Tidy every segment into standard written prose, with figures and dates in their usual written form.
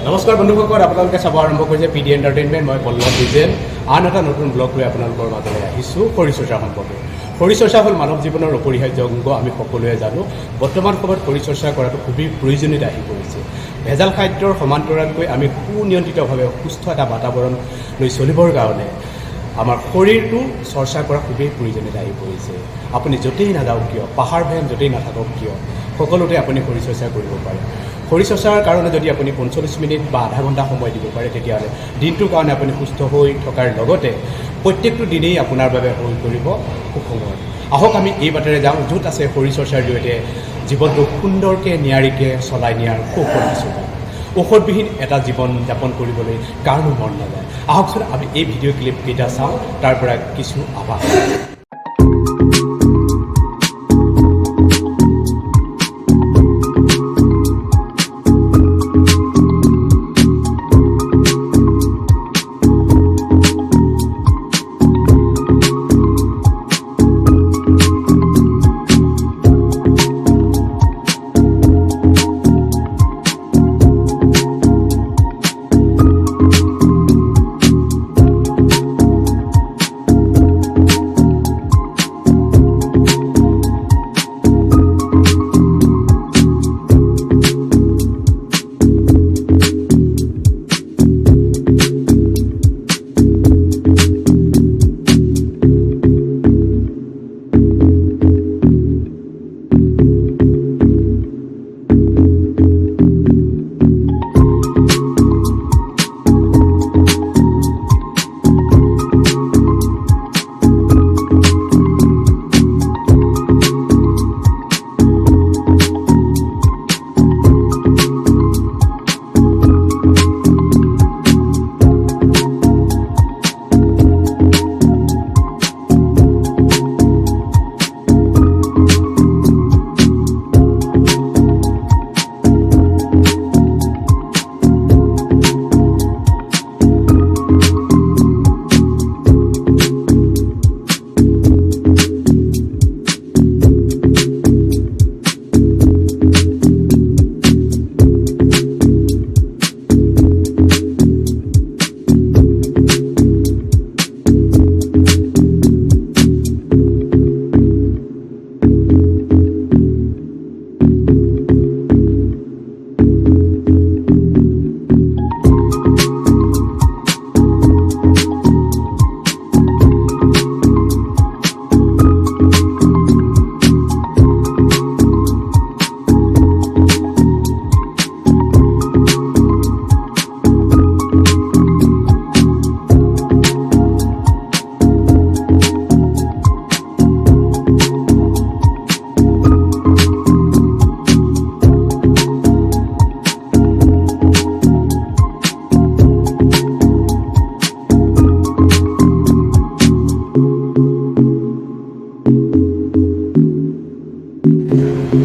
নমস্কাৰ বন্ধুসকল, আপোনালোকে চাব আৰম্ভ কৰিছে PD এণ্টাৰটেইনমেণ্ট। মই পল্লৱ ডিজেন আন এটা নতুন ব্লগ লৈ আপোনালোকৰ মাজলৈ আহিছোঁ। শৰীৰচৰ্চা সম্পৰ্কে শৰীৰচৰ্চা হ'ল মানৱ জীৱনৰ অপৰিহাৰ্য অংগ। আমি সকলোৱে জানো বৰ্তমান সময়ত শৰীৰচৰ্চা কৰাটো খুবেই প্ৰয়োজনীয়তা আহি পৰিছে। ভেজাল খাদ্যৰ সমান্তৰালকৈ আমি সুনিয়ন্ত্ৰিতভাৱে সুস্থ এটা বাতাবৰণ লৈ চলিবৰ কাৰণে আমাৰ শৰীৰটো চৰ্চা কৰা খুবেই প্ৰয়োজনীয়তা আহি পৰিছে। আপুনি য'তেই নাযাওক কিয়, পাহাৰ ভৈয়াম য'তেই নাথাকক কিয়, সকলোতে আপুনি শৰীৰচৰ্চা কৰিব পাৰে। শৰীৰচৰ্চাৰ কাৰণে যদি আপুনি 45 মিনিট বা আধা ঘণ্টা সময় দিব পাৰে, তেতিয়াহ'লে দিনটোৰ কাৰণে আপুনি সুস্থ হৈ থকাৰ লগতে প্ৰত্যেকটো দিনেই আপোনাৰ বাবে হৈ পৰিব সুখময়। আহক আমি এই বাটেৰে যাওঁ, য'ত আছে শৰীৰচৰ্চাৰ জৰিয়তে জীৱনটো সুন্দৰকৈ নিয়াৰিকৈ চলাই নিয়াৰ কৌশল কিছু। ঔষধবিহীন এটা জীৱন যাপন কৰিবলৈ কাৰণো মন নাযায়। আহকচোন আমি এই ভিডিঅ' ক্লিপকেইটা চাওঁ, তাৰ পৰা কিছু আভাস।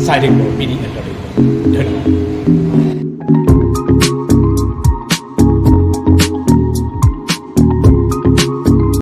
Siding PD entertainment. ধন্যবাদ।